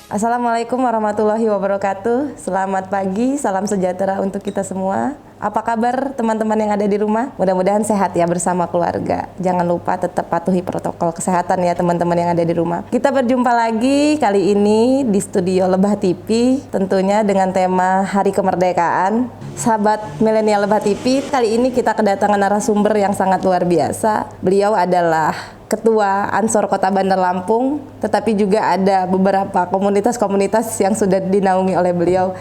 Assalamualaikum warahmatullahi wabarakatuh. Selamat pagi, salam sejahtera untuk kita semua. Apa kabar teman-teman yang ada di rumah? Mudah-mudahan sehat ya bersama keluarga. Jangan lupa tetap patuhi protokol kesehatan ya teman-teman yang ada di rumah. Kita berjumpa lagi kali ini di studio Lebah TV, tentunya dengan tema Hari Kemerdekaan. Sahabat milenial Lebah TV, kali ini kita kedatangan narasumber yang sangat luar biasa. Beliau adalah Ketua Ansor Kota Bandar Lampung, tetapi juga ada beberapa komunitas-komunitas yang sudah dinaungi oleh beliau.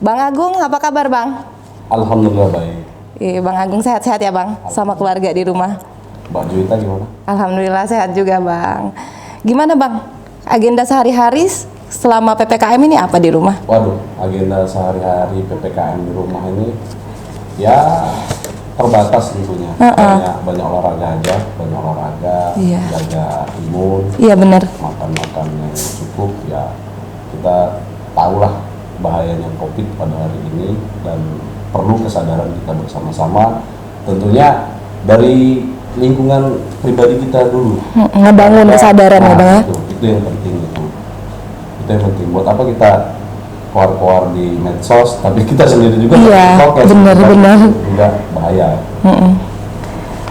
Bang Agung, apa kabar Bang? Alhamdulillah baik. Bang Agung sehat-sehat ya Bang? Sama keluarga di rumah? Mbak Juwita gimana? Alhamdulillah sehat juga Bang. Gimana Bang? Agenda sehari-hari selama PPKM ini apa di rumah? Waduh, agenda sehari-hari PPKM di rumah ini ya terbatas tentunya. Banyak olahraga aja, Iya. jaga imun, Iya benar. makan yang cukup ya. Kita tahulah bahayanya COVID pada hari ini dan perlu kesadaran kita bersama-sama. Tentunya dari lingkungan pribadi kita dulu. Ngebangun kesadaran ya Bang ya? Itu yang penting itu. Itu yang penting. Buat apa kita keluar-keluar di medsos, tapi kita sendiri juga benar. juga bahaya.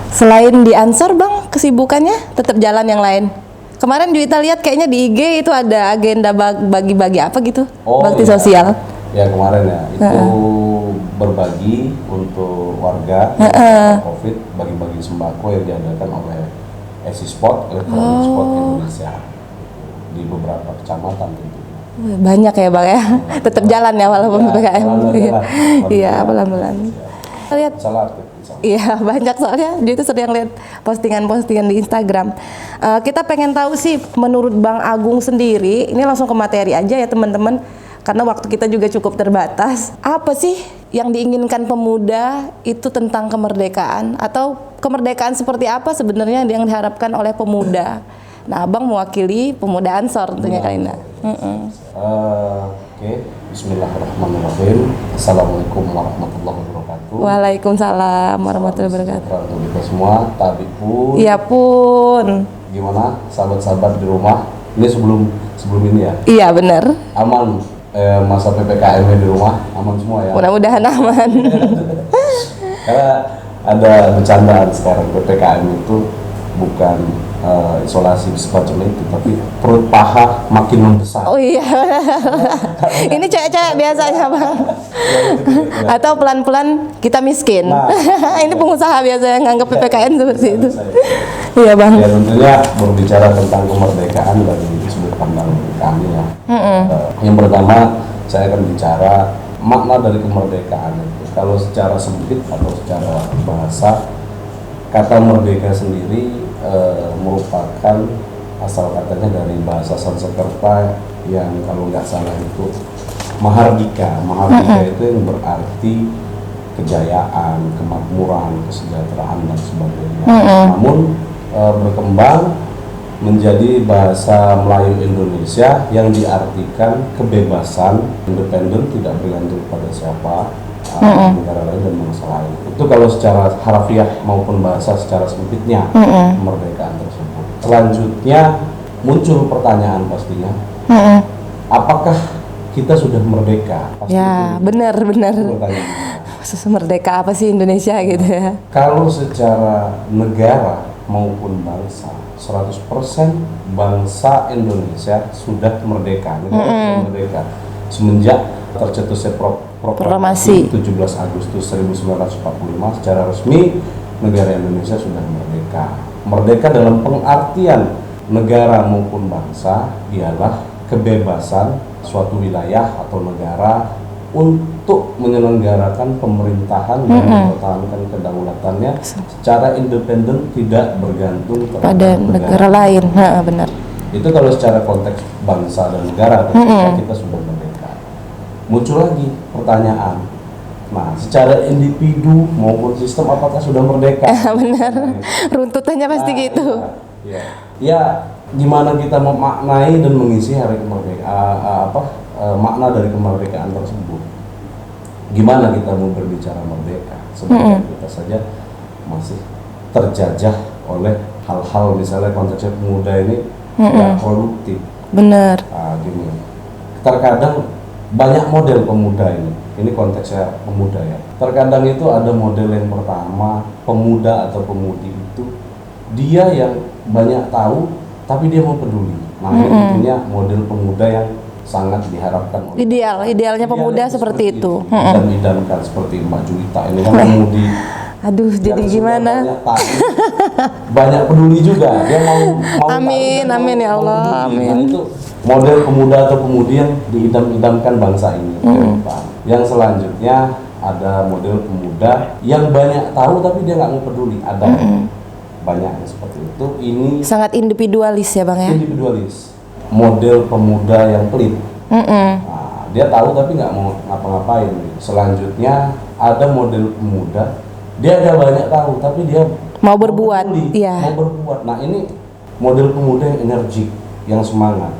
Selain di Ansor Bang, kesibukannya tetap jalan yang lain? Kemarin Juwita lihat kayaknya di IG itu ada agenda bagi-bagi apa gitu? Bakti iya. sosial. Ya kemarin ya, itu berbagi untuk warga COVID, bagi-bagi sembako yang diadakan oleh Sport, Electronic Sport Indonesia di beberapa kecamatan tentunya. Banyak ya Bang ya, tetap jalan ya walaupun PPKM. Iya, pelan-pelan. Lihat. Iya, banyak soalnya dia itu sering lihat postingan-postingan di Instagram. Kita pengen tahu sih menurut Bang Agung sendiri, ini langsung ke materi aja ya teman-teman, karena waktu kita juga cukup terbatas. Apa sih yang diinginkan pemuda itu tentang kemerdekaan, atau kemerdekaan seperti apa sebenarnya yang diharapkan oleh pemuda? Nah, Abang mewakili pemuda Ansor tentunya kali ini. Oke, Bismillahirrahmanirrahim. Assalamualaikum warahmatullahi wabarakatuh. Waalaikumsalam warahmatullahi wabarakatuh. Untuk kita semua, tapi pun. Iya pun. Gimana sahabat-sahabat di rumah? Ini sebelum ini ya? Iya benar. Aman masa PPKM di rumah, aman semua ya? Mudah-mudahan aman. Karena ada bercandaan sekarang PPKM itu bukan isolasi semacam itu, tapi perut paha makin membesar. Oh iya. Ini cewek-cewek biasanya Bang. Atau pelan-pelan kita miskin. Nah, ini pengusaha biasanya nganggap PPKM seperti itu. Iya Bang. Ya tentunya berbicara tentang kemerdekaan dari sudut pandang kami ya. Yang pertama saya akan bicara makna dari kemerdekaan itu. Kalau secara sempit atau secara bahasa, kata merdeka sendiri merupakan asal katanya dari bahasa Sanskerta yang kalau nggak salah itu Mahardika. Mahardika itu yang berarti kejayaan, kemakmuran, kesejahteraan dan sebagainya. Namun berkembang menjadi bahasa Melayu Indonesia yang diartikan kebebasan, independen, tidak bergantung pada siapa, negara lain dan bangsa lain. Itu kalau secara harafiah maupun bahasa secara sempitnya kemerdekaan tersebut. Selanjutnya muncul pertanyaan pastinya, apakah kita sudah merdeka? Pasti ya benar. Merdeka apa sih Indonesia gitu ya? Kalau secara negara maupun bangsa, 100% bangsa Indonesia sudah merdeka, negara sudah merdeka semenjak tercetusnya Proklamasi 17 Agustus 1945 secara resmi negara Indonesia sudah merdeka. Merdeka dalam pengertian negara maupun bangsa ialah kebebasan suatu wilayah atau negara untuk menyelenggarakan pemerintahan dan mempertahankan kedaulatannya secara independen, tidak bergantung pada negara lain. Benar. Itu kalau secara konteks bangsa dan negara, kita sudah merdeka. Muncul lagi pertanyaan, nah secara individu maupun sistem apakah sudah merdeka? Benar, runtutannya pasti gitu. Ya, gimana kita memaknai dan mengisi hari kemerdekaan, makna dari kemerdekaan tersebut? Gimana kita mau berbicara merdeka? Sebenarnya kita saja masih terjajah oleh hal-hal misalnya konteksnya pemuda ini tidak produktif. Benar. Gini, terkadang banyak model pemuda ini. Ini konteksnya pemuda ya. Terkadang itu ada model yang pertama, pemuda atau pemudi itu dia yang banyak tahu tapi dia mau peduli. Nah, ini tentunya model pemuda yang sangat diharapkan oleh Idealnya pemuda seperti itu. dan idamkan seperti Mbak Julita ini kan pemudi. Aduh, jadi yang gimana? banyak tahu, banyak peduli juga. Dia mau Amin, tahu, amin ya mau Allah, peduli. amin. Nah, itu model pemuda atau pemudi yang diidam-idamkan bangsa ini ke depan. Yang selanjutnya ada model pemuda yang banyak tahu tapi dia nggak mau peduli. Ada banyak yang seperti itu. Ini Sangat individualis ya Bang ya? individualis. Model pemuda yang pelit. Nah, dia tahu tapi nggak mau ngapa-ngapain. Selanjutnya ada model pemuda, dia ada banyak tahu tapi dia Mau berbuat, peduli, iya. mau berbuat. Nah, ini model pemuda yang energik, yang semangat.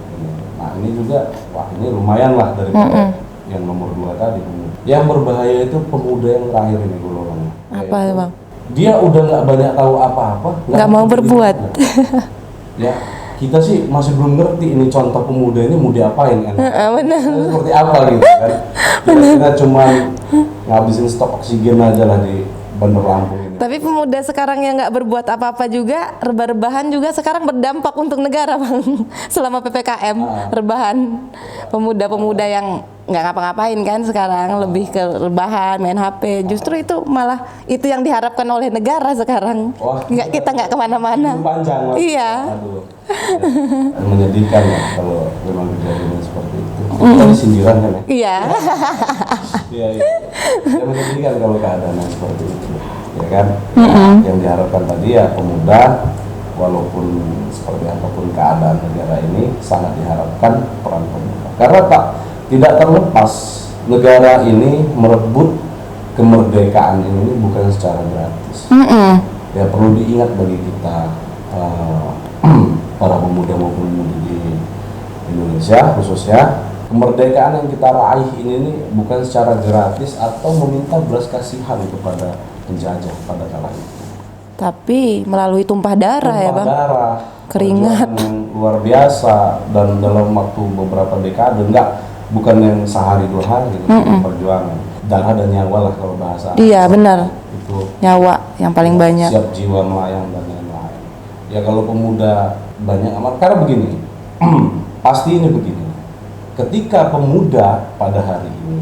Nah, ini juga, wah ini lumayan lah daripada yang nomor 2 tadi. Yang berbahaya itu pemuda yang terakhir ini golongannya. Apa Yaitu, Bang? dia udah nggak banyak tahu apa-apa, Nggak mau berbuat. Ya, kita sih masih belum ngerti ini contoh pemuda ini mau diapain kan? Benar. Seperti apa gitu kan? Kira-kira cuma ngabisin stok oksigen aja lah di Bandar Lampung ini. Tapi pemuda sekarang yang nggak berbuat apa-apa juga, rebah-rebahan juga sekarang berdampak untuk negara Bang. Selama PPKM, rebahan. Pemuda-pemuda yang nggak ngapa-ngapain kan sekarang, lebih ke rebahan, main HP. Justru itu malah itu yang diharapkan oleh negara sekarang. Wah, Kita nggak kemana-mana. Itu panjang Mas. Iya. Aduh. Ya, menyedihkan ya kalau memang kejadian seperti itu. Itu kan sindiran kan ya? Iya. Iya, iya. Ya menyedihkan kalau keadaannya seperti itu. Ya kan? Yang diharapkan tadi ya pemuda, walaupun seperti apapun keadaan negara ini, sangat diharapkan peran pemuda. Karena tidak terlepas negara ini merebut kemerdekaan ini bukan secara gratis. Ya perlu diingat bagi kita para pemuda maupun pemudi di Indonesia khususnya, kemerdekaan yang kita raih ini bukan secara gratis atau meminta belas kasihan kepada penjajah pada kala itu. Tapi melalui tumpah darah ya Bang. Darah, Keringat. perjuangan yang luar biasa dan dalam waktu beberapa dekade, bukan yang sehari 2 hari gitu, perjuangan darah dan nyawa lah kalau bahasa. Iya benar. Itu Nyawa yang paling banyak. siap jiwa melayang dan lain-lain. Ya kalau pemuda banyak amat, karena begini, pasti ini begini. Ketika pemuda pada hari ini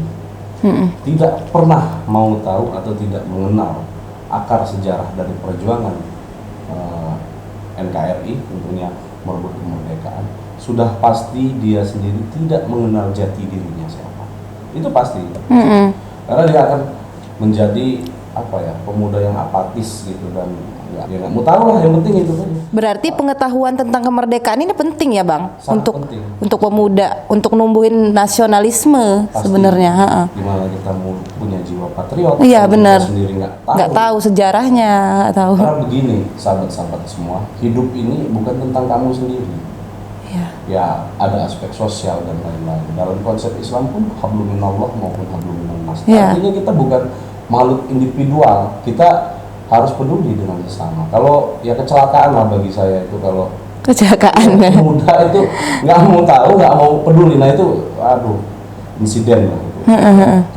tidak pernah mau tahu atau tidak mengenal akar sejarah dari perjuangan NKRI tentunya merebut kemerdekaan, sudah pasti dia sendiri tidak mengenal jati dirinya siapa. Itu pasti. Karena dia akan menjadi pemuda yang apatis gitu dan nggak mau tahu lah, yang penting itu saja. Berarti pengetahuan tentang kemerdekaan ini penting ya Bang, Sangat penting. untuk pemuda, untuk numbuhin nasionalisme Pasti. sebenarnya. Gimana kita mau punya jiwa patriot? Iya, kalau benar. kita sendiri Nggak tahu sejarahnya, nggak tahu. Karena begini, sahabat-sahabat semua, hidup ini bukan tentang kamu sendiri. Iya. Ya, ada aspek sosial dan lain-lain. Dalam konsep Islam pun hablum minallah maupun hablum minannas. Iya. Artinya kita bukan makhluk individual, kita harus peduli dengan sesama. Kalau ya kecelakaan lah bagi saya itu, kalau Kecelakaan ya. pemuda itu nggak mau tahu, nggak mau peduli, nah itu aduh insiden lah itu.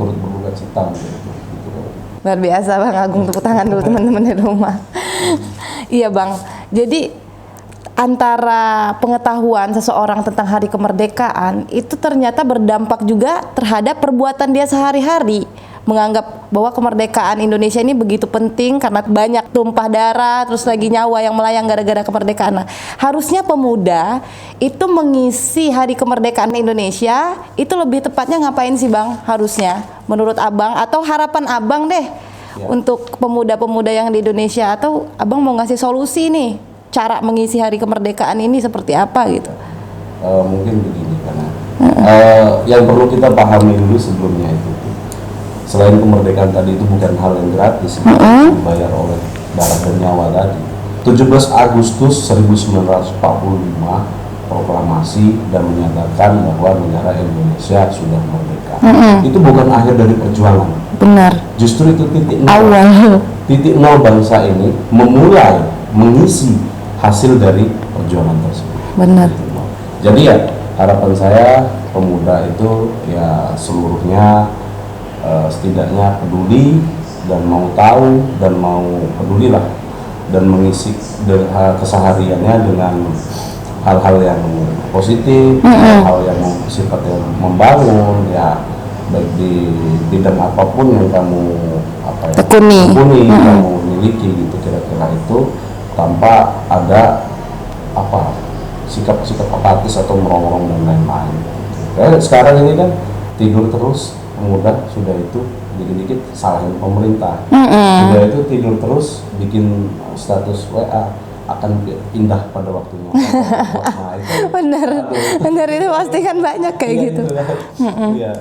Turut berduka cita gitu. Luar biasa Bang Agung, tepuk tangan dulu teman-teman di rumah. Iya Bang, jadi antara pengetahuan seseorang tentang hari kemerdekaan itu ternyata berdampak juga terhadap perbuatan dia sehari-hari. Menganggap bahwa kemerdekaan Indonesia ini begitu penting karena banyak tumpah darah, terus lagi nyawa yang melayang gara-gara kemerdekaan. Nah, harusnya pemuda itu mengisi hari kemerdekaan Indonesia itu lebih tepatnya ngapain sih Bang? Harusnya menurut Abang atau harapan Abang deh untuk pemuda-pemuda yang di Indonesia, atau Abang mau ngasih solusi nih cara mengisi hari kemerdekaan ini seperti apa gitu? Mungkin begini, karena yang perlu kita pahami dulu sebelumnya itu, selain kemerdekaan tadi itu bukan hal yang gratis, dibayar oleh darah dan nyawa tadi. 17 Agustus 1945 proklamasi dan menyatakan bahwa negara Indonesia sudah merdeka. Itu bukan akhir dari perjuangan. Benar. Justru itu titik nol. Awal. Titik nol bangsa ini memulai mengisi hasil dari perjuangan tersebut. Benar. Jadi ya harapan saya pemuda itu ya seluruhnya setidaknya peduli dan mau tahu dan mau peduli lah, dan mengisi kesehariannya dengan hal-hal yang positif, hal-hal yang sifatnya membangun, ya baik di bidang apapun yang kamu tekuni, kamu miliki gitu, kira-kira itu, tanpa ada sikap-sikap apatis atau merongrong dan lain-lain. Kayak sekarang ini kan tidur terus, pemuda sudah itu dikit-dikit salahin pemerintah, sudah itu tidur terus bikin status WA akan indah pada waktunya. Nah, bener itu pasti kan banyak kayak gitu. Iya.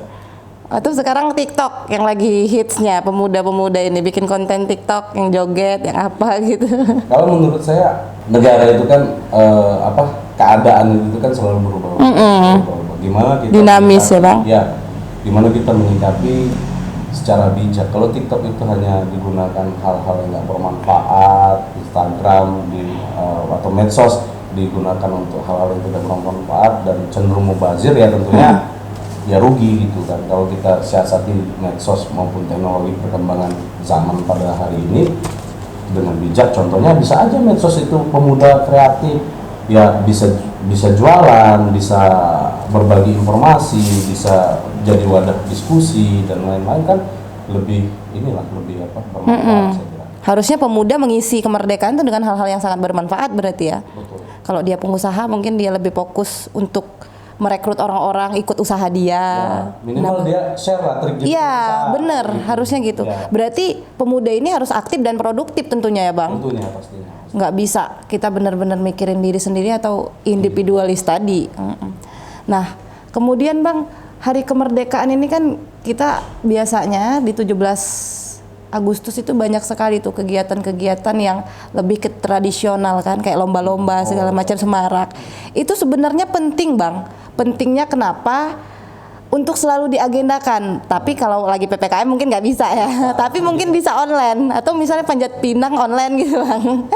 Atau sekarang TikTok yang lagi hitsnya, pemuda-pemuda ini bikin konten TikTok yang joget, yang apa gitu. Kalau menurut saya negara itu kan keadaan itu kan selalu berubah. Gimana kita dinamis ya Bang? Ya, gimana kita menyikapi secara bijak. Kalau TikTok itu hanya digunakan hal-hal yang nggak bermanfaat, Instagram atau medsos digunakan untuk hal-hal yang tidak bermanfaat dan cenderung mubazir, ya tentunya ya rugi gitu kan. Kalau kita siasati medsos maupun teknologi perkembangan zaman pada hari ini dengan bijak, contohnya bisa aja medsos itu pemuda kreatif ya bisa jualan, bisa berbagi informasi, bisa jadi wadah diskusi dan lain-lain, kan lebih bermanfaat saya kira. Harusnya pemuda mengisi kemerdekaan itu dengan hal-hal yang sangat bermanfaat berarti ya. Betul. Kalau dia pengusaha mungkin dia lebih fokus untuk merekrut orang-orang ikut usaha dia. Ya, minimal dia share lah trik. Iya, bener, gitu. Harusnya gitu. Ya. Berarti pemuda ini harus aktif dan produktif tentunya ya Bang? Tentunya, pastinya. Nggak bisa kita benar-benar mikirin diri sendiri atau individualis tadi. Nah, kemudian Bang, Hari Kemerdekaan ini kan kita biasanya di 17 Agustus itu banyak sekali tuh kegiatan-kegiatan yang lebih ke tradisional kan, kayak lomba-lomba segala macam semarak. Itu sebenarnya penting Bang. Pentingnya kenapa? Untuk selalu diagendakan. Tapi kalau lagi PPKM mungkin nggak bisa ya. Tapi mungkin bisa online atau misalnya panjat pinang online gitu Bang.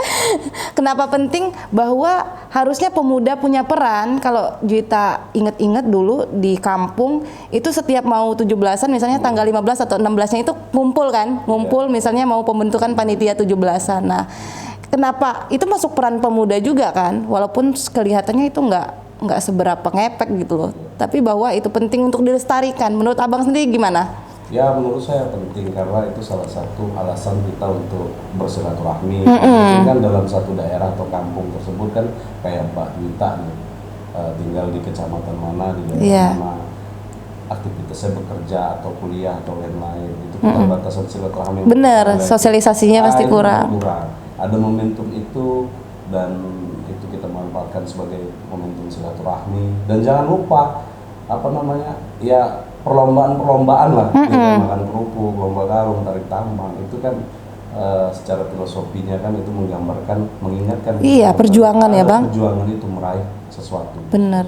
Kenapa penting? Bahwa harusnya pemuda punya peran. Kalau Juwita inget-inget dulu di kampung itu setiap mau 17-an misalnya tanggal 15 atau 16-nya itu ngumpul kan. Ngumpul misalnya mau pembentukan panitia 17-an. Nah, kenapa? Itu masuk peran pemuda juga kan. Walaupun kelihatannya itu nggak seberapa ngepek gitu loh, tapi bahwa itu penting untuk dilestarikan. Menurut Abang sendiri gimana? Ya, menurut saya penting karena itu salah satu alasan kita untuk bersilaturahmi. Kan dalam satu daerah atau kampung tersebut kan kayak Mbak Juwita nih, tinggal di kecamatan mana, di daerah mana, aktivitasnya bekerja atau kuliah atau lain-lain, itu keterbatasan silaturahmi. Bener, sosialisasinya pasti kurang. Ada momentum itu dan itu kita manfaatkan sebagai momentum silaturahmi, dan jangan lupa ya perlombaan lah, makan kerupuk, lomba karung, tarik tambang, itu kan secara filosofinya kan itu mengingatkan perjuangan ya Bang, perjuangan itu meraih sesuatu. Bener.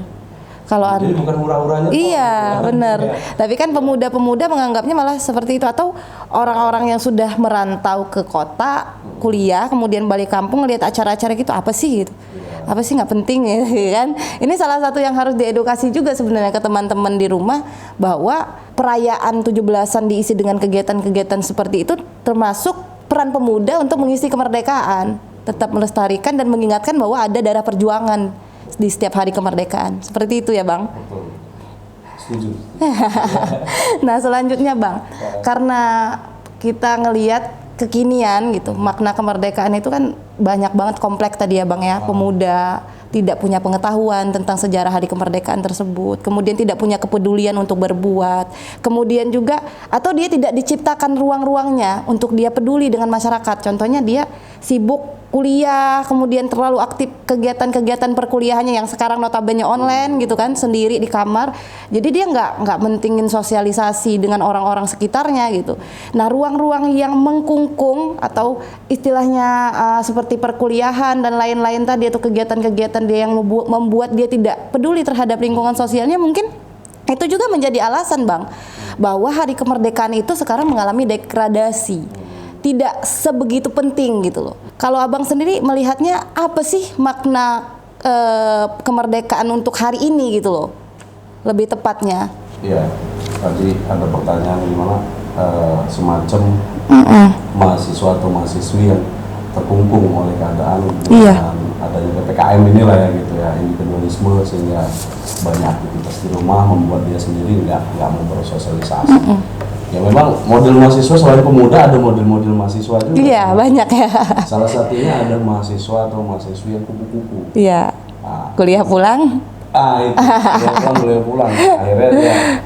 Kalau jadi bukan hura-huranya. Iya, benar. Ya. Tapi kan pemuda-pemuda menganggapnya malah seperti itu, atau orang-orang yang sudah merantau ke kota, kuliah, kemudian balik kampung ngelihat acara-acara gitu, apa sih gitu? Ya. Apa sih nggak penting ya kan? Ini salah satu yang harus diedukasi juga sebenarnya ke teman-teman di rumah, bahwa perayaan 17-an diisi dengan kegiatan-kegiatan seperti itu termasuk peran pemuda untuk mengisi kemerdekaan, tetap melestarikan dan mengingatkan bahwa ada darah perjuangan di setiap hari kemerdekaan. Seperti itu ya Bang? Betul. Setuju. Nah selanjutnya Bang, karena kita ngelihat kekinian gitu, makna kemerdekaan itu kan banyak banget, kompleks tadi ya Bang ya. Pemuda tidak punya pengetahuan tentang sejarah hari kemerdekaan tersebut, kemudian tidak punya kepedulian untuk berbuat, kemudian juga atau dia tidak diciptakan ruang-ruangnya untuk dia peduli dengan masyarakat. Contohnya dia sibuk kuliah, kemudian terlalu aktif kegiatan-kegiatan perkuliahannya yang sekarang notabene online gitu kan, sendiri di kamar. Jadi dia nggak mentingin sosialisasi dengan orang-orang sekitarnya gitu. Nah ruang-ruang yang mengkungkung atau istilahnya seperti perkuliahan dan lain-lain tadi, atau kegiatan-kegiatan dia yang membuat dia tidak peduli terhadap lingkungan sosialnya, mungkin itu juga menjadi alasan Bang, bahwa hari kemerdekaan itu sekarang mengalami degradasi, tidak sebegitu penting gitu loh. Kalau Abang sendiri melihatnya apa sih makna kemerdekaan untuk hari ini gitu loh? lebih tepatnya? Iya, tadi ada pertanyaan gimana semacam mahasiswa atau mahasiswi yang terkungkung oleh keadaan dengan adanya PPKM inilah ya gitu ya, individualisme, sehingga banyak aktivitas di rumah membuat dia sendiri nggak mau bersosialisasi. Ya memang model mahasiswa selain pemuda ada model-model mahasiswa juga. Iya, banyak ya. Salah satunya ada mahasiswa atau mahasiswi yang kupu-kupu. Iya. Kuliah pulang? Itu kuliah pulang. Akhirnya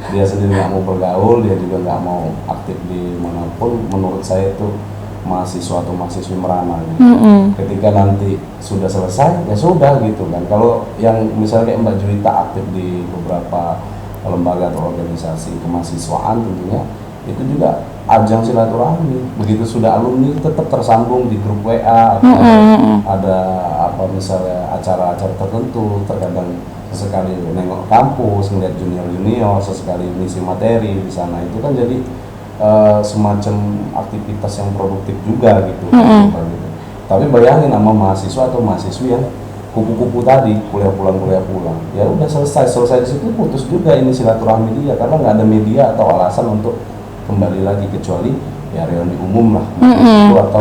dia sendiri nggak mau bergaul, dia juga nggak mau aktif di manapun. Menurut saya itu mahasiswa atau mahasiswi merana gitu. Ketika nanti sudah selesai ya sudah gitu kan. Kalau yang misalnya kayak Mbak Juwita aktif di beberapa lembaga atau organisasi kemahasiswaan, tentunya itu juga ajang silaturahmi. Begitu sudah alumni tetap tersambung di grup WA atau ada apa misalnya acara-acara tertentu, terkadang sesekali nengok kampus, ngeliat junior sesekali ngisi materi di sana. Itu kan jadi semacam aktivitas yang produktif juga gitu. Gitu. Tapi bayangin sama mahasiswa atau mahasiswi yang kupu-kupu tadi, kuliah pulang, ya udah selesai di situ, putus juga ini silaturahmi dia, karena nggak ada media atau alasan untuk kembali lagi, kecuali ya reuni umum lah itu, atau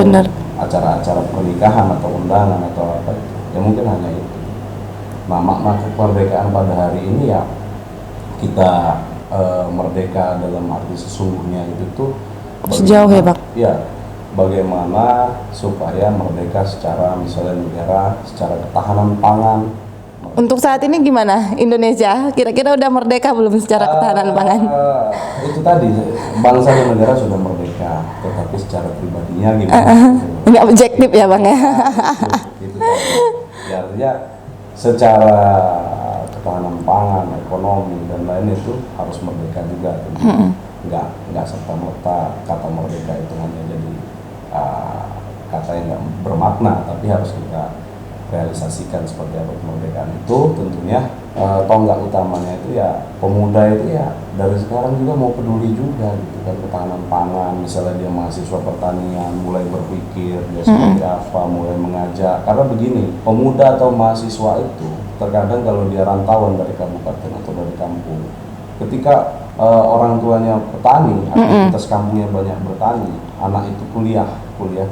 acara-acara pernikahan atau undangan atau apa, ya mungkin hanya itu. Nah, makna kemerdekaan pada hari ini ya kita merdeka dalam arti sesungguhnya itu tuh sejauh ya Bang? Ya, bagaimana supaya merdeka secara misalnya negara, secara ketahanan pangan. Untuk saat ini gimana Indonesia? Kira-kira udah merdeka belum secara ketahanan pangan? Itu tadi, bangsa dan negara sudah merdeka, tetapi secara pribadinya gimana? Nggak objektif ya Bang ya? Itu tadi. Ya, artinya secara ketahanan pangan, ekonomi dan lain itu harus merdeka juga. Nggak serta-merta kata merdeka itu hanya jadi kata yang nggak bermakna, tapi harus kita realisasikan seperti apa kemerdekaan itu. Tentunya tonggak utamanya itu ya pemuda itu ya dari sekarang juga mau peduli juga gitu kan, ketahanan pangan. Misalnya dia mahasiswa pertanian, mulai berpikir dia seperti apa, mulai mengajak. Karena begini, pemuda atau mahasiswa itu terkadang kalau dia rantauan dari kabupaten atau dari kampung, ketika orang tuanya petani, aktivitas kampungnya banyak bertani, anak itu kuliah,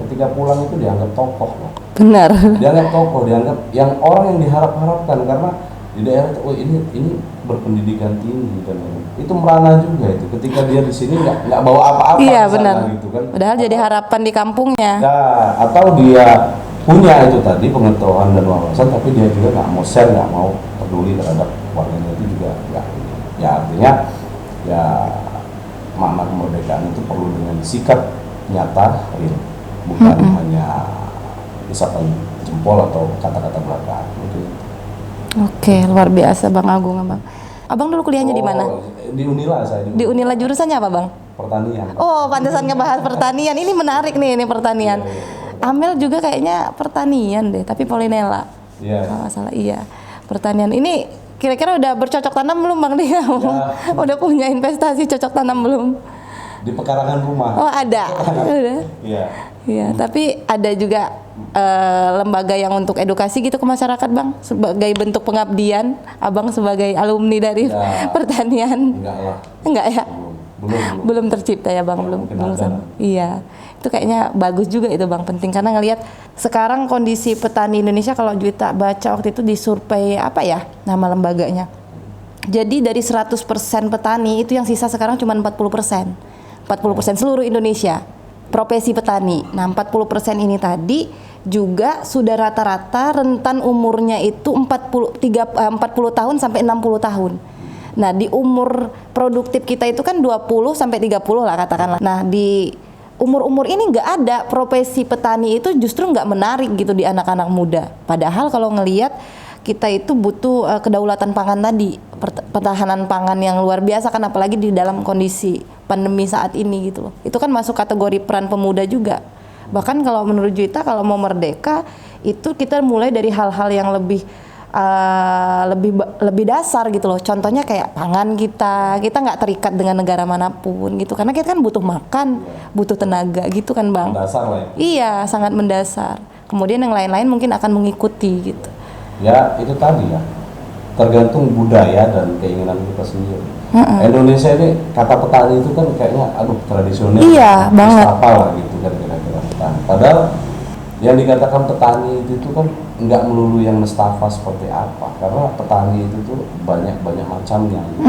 ketika pulang itu dianggap tokoh loh. Benar. Dianggap tokoh, dianggap yang orang yang diharap-harapkan, karena di daerah itu, oh ini berpendidikan tinggi dan itu merana juga itu. Ketika dia di sini nggak bawa apa-apa, iya benar. Gitu kan. Padahal jadi harapan di kampungnya. Ya, atau dia punya itu tadi pengetahuan dan wawasan, tapi dia juga nggak mau share, nggak mau peduli terhadap warganya, itu juga nggak. Ya artinya ya makna kemerdekaan itu perlu dengan sikap nyata, real, bukan hanya isapan jempol atau kata-kata belaka. Oke, luar biasa Bang Agung, Bang. Abang dulu kuliahnya di mana? Di Unila saya. Di Unila jurusannya apa Bang? Pertanian. Oh, pantesan ngebahas pertanian. Ini menarik nih, ini pertanian. Amel juga kayaknya pertanian deh, tapi Polinela. Iya. Kalau nggak salah, iya. Pertanian ini kira-kira udah bercocok tanam belum Bang dia? Udah punya investasi cocok tanam belum? Di pekarangan rumah. Oh ada. Udah. Iya. Iya, tapi ada juga lembaga yang untuk edukasi gitu ke masyarakat Bang, sebagai bentuk pengabdian. Abang sebagai alumni dari pertanian. Enggak lah. Enggak ya? Belum tercipta ya Bang, belum sama. Iya. Itu kayaknya bagus juga itu Bang, penting karena ngelihat sekarang kondisi petani Indonesia. Kalau Juwita baca waktu itu di survei apa ya nama lembaganya. Jadi dari 100% petani itu yang sisa sekarang cuma 40%. 40% seluruh Indonesia profesi petani. Nah, 40% ini tadi juga sudah rata-rata rentan umurnya itu 40 tahun sampai 60 tahun. Nah, di umur produktif kita itu kan 20 sampai 30 lah katakanlah. Nah, di umur-umur ini nggak ada profesi petani, itu justru nggak menarik gitu di anak-anak muda. Padahal kalau ngelihat kita itu butuh kedaulatan pangan tadi, pertahanan pangan yang luar biasa kan, apalagi di dalam kondisi pandemi saat ini gitu loh. Itu kan masuk kategori peran pemuda juga. Bahkan kalau menurut Juwita, kalau mau merdeka itu kita mulai dari hal-hal yang lebih dasar gitu loh. Contohnya kayak pangan kita nggak terikat dengan negara manapun gitu, karena kita kan butuh makan, butuh tenaga gitu kan Bang. Mendasar lah ya. Iya, sangat mendasar. Kemudian yang lain-lain mungkin akan mengikuti gitu. Ya itu tadi ya, tergantung budaya dan keinginan kita sendiri. Indonesia ini kata petani itu kan kayaknya aduh tradisional, Iya, banget. apa lah gitu kan kira-kira petani. Padahal yang dikatakan petani itu kan nggak melulu yang nestafa seperti apa, karena petani itu tuh banyak macamnya. Gitu.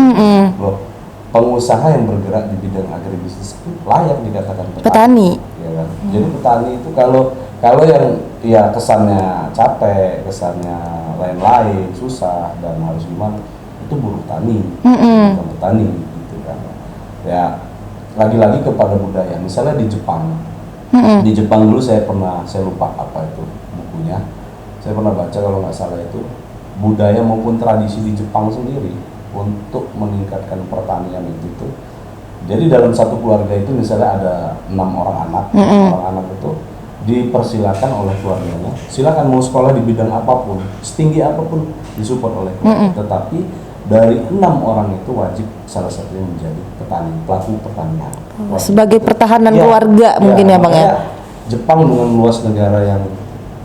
Loh, pengusaha yang bergerak di bidang agribisnis itu layak dikatakan petani. Ya kan? Jadi petani itu kalau yang ya kesannya capek, kesannya lain-lain, susah dan harus gimana, itu buruh tani, bukan petani gitu kan. Ya lagi-lagi kepada budaya. Misalnya di Jepang, di Jepang dulu saya lupa apa itu bukunya. Saya pernah baca kalau nggak salah itu budaya maupun tradisi di Jepang sendiri untuk meningkatkan pertanian itu tuh. Jadi dalam satu keluarga itu misalnya ada 6 orang anak, orang anak itu dipersilakan oleh keluarganya, silakan mau sekolah di bidang apapun, setinggi apapun disupport oleh keluarga. Tetapi dari 6 orang itu wajib salah satunya menjadi petani, pelaku pertanian. Sebagai pertahanan keluarga mungkin ya Bang ya. Jepang dengan luas negara yang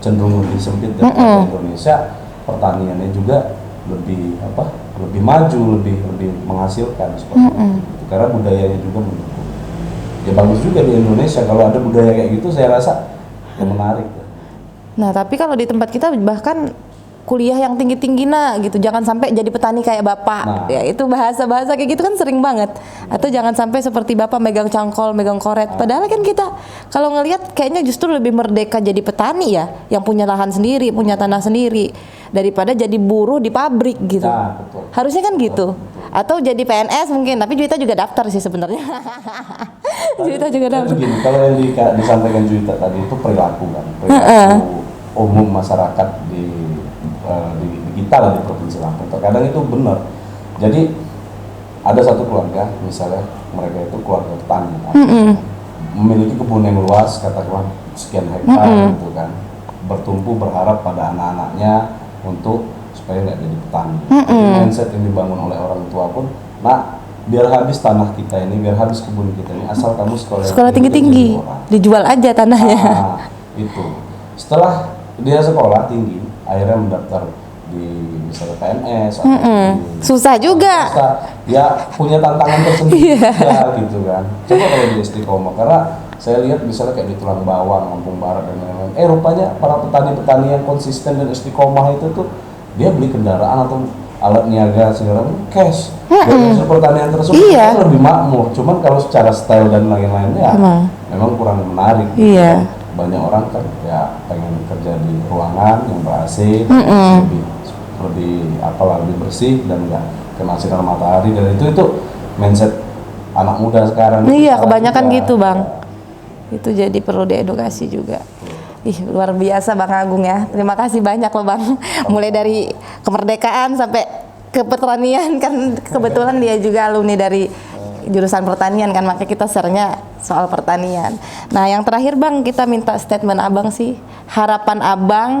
cenderung lebih sempit daripada Indonesia, pertaniannya juga lebih maju, lebih menghasilkan seperti itu. Karena budayanya juga mendukung. Ya bagus juga di Indonesia kalau ada budaya kayak gitu, saya rasa yang menarik. Nah, tapi kalau di tempat kita bahkan kuliah yang tinggi-tinggi gitu, jangan sampai jadi petani kayak bapak. Nah. Ya itu bahasa kayak gitu kan sering banget. Atau jangan sampai seperti bapak megang cangkol, megang koret. Padahal kan kita kalau ngelihat kayaknya justru lebih merdeka jadi petani ya, yang punya lahan sendiri, punya tanah sendiri, daripada jadi buruh di pabrik gitu. Nah, betul. Harusnya kan gitu. Atau jadi PNS mungkin, tapi Juwita juga daftar sih sebenarnya. Juwita juga daftar. Begini, kalau yang disampaikan Juwita tadi itu perilaku kan, perilaku umum masyarakat di kita lah di Provinsi Lampung. Terkadang itu benar. Jadi ada satu keluarga, misalnya mereka itu keluarga petani, memiliki kebun yang luas, katakanlah sekian hektar gitu kan, bertumpu berharap pada anak-anaknya untuk supaya nggak jadi petani. Jadi mindset yang dibangun oleh orang tua pun, nah biar habis tanah kita ini, biar habis kebun kita ini, asal kamu sekolah tinggi-tinggi, dijual aja tanahnya. Nah, itu. Setelah dia sekolah tinggi, akhirnya mendaftar di misalnya PNS atau susah juga. Ya punya tantangan tersendiri ya gitu kan. Coba kalau di Istiqomah, karena saya lihat misalnya kayak di Tulang Bawang, Lampung Barat dan lain-lain. Rupanya para petani-petani yang konsisten dan istiqomah itu tuh dia beli kendaraan atau alat niaga segala macam cash. Dari hasil pertanian tersebut kan lebih makmur. Cuman kalau secara style dan lain-lain ya memang kurang menarik. Iya. Banyak orang kan ya pengen kerja di ruangan yang ber-AC, lebih bersih dan enggak kena sinar matahari, dan itu mindset anak muda sekarang. Iya, kebanyakan juga gitu Bang. Itu jadi perlu diedukasi juga. Ih, luar biasa Bang Agung ya. Terima kasih banyak loh Bang. Mulai dari kemerdekaan sampai ke pertanian kan, kebetulan dia juga alumni dari jurusan pertanian kan, makanya kita share-nya soal pertanian. Nah, yang terakhir Bang, kita minta statement Abang sih. Harapan Abang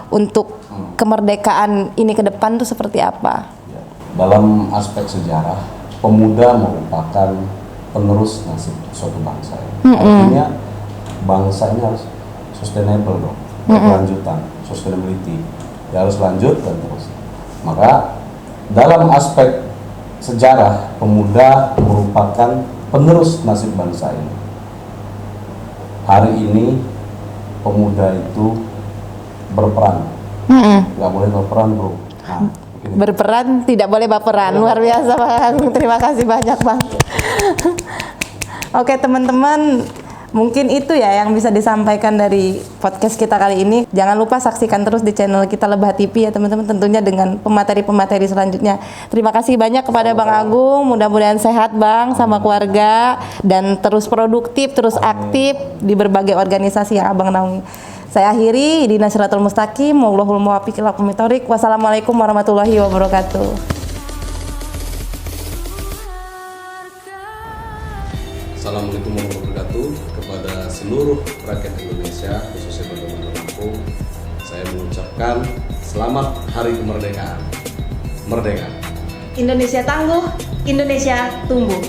untuk kemerdekaan ini ke depan tuh seperti apa? Dalam aspek sejarah, pemuda merupakan penerus nasib suatu bangsa. Artinya bangsa ini harus sustainable dong, berkelanjutan, sustainability. Ya harus lanjut dan terus. Maka dalam aspek sejarah, pemuda merupakan penerus nasib bangsa ini. Hari ini pemuda itu berperan, nggak boleh berperan bro. Nah, berperan, tidak boleh baperan. Luar biasa Bang. Terima kasih banyak Bang. Oke teman-teman, mungkin itu ya yang bisa disampaikan dari podcast kita kali ini. Jangan lupa saksikan terus di channel kita Lebah TV ya teman-teman, tentunya dengan pemateri-pemateri selanjutnya. Terima kasih banyak kepada Bang Agung, mudah-mudahan sehat Bang sama keluarga dan terus produktif, terus aktif di berbagai organisasi yang Abang naungi. Saya akhiri, Dina Siratul Mustaqim, wallahul muwaffiq ila aqwamit thoriq. Wassalamualaikum warahmatullahi wabarakatuh. Assalamualaikum warahmatullahi wabarakatuh. Kepada seluruh rakyat Indonesia, khususnya teman-teman Lampung, saya mengucapkan selamat Hari Kemerdekaan. Merdeka! Indonesia tangguh, Indonesia tumbuh.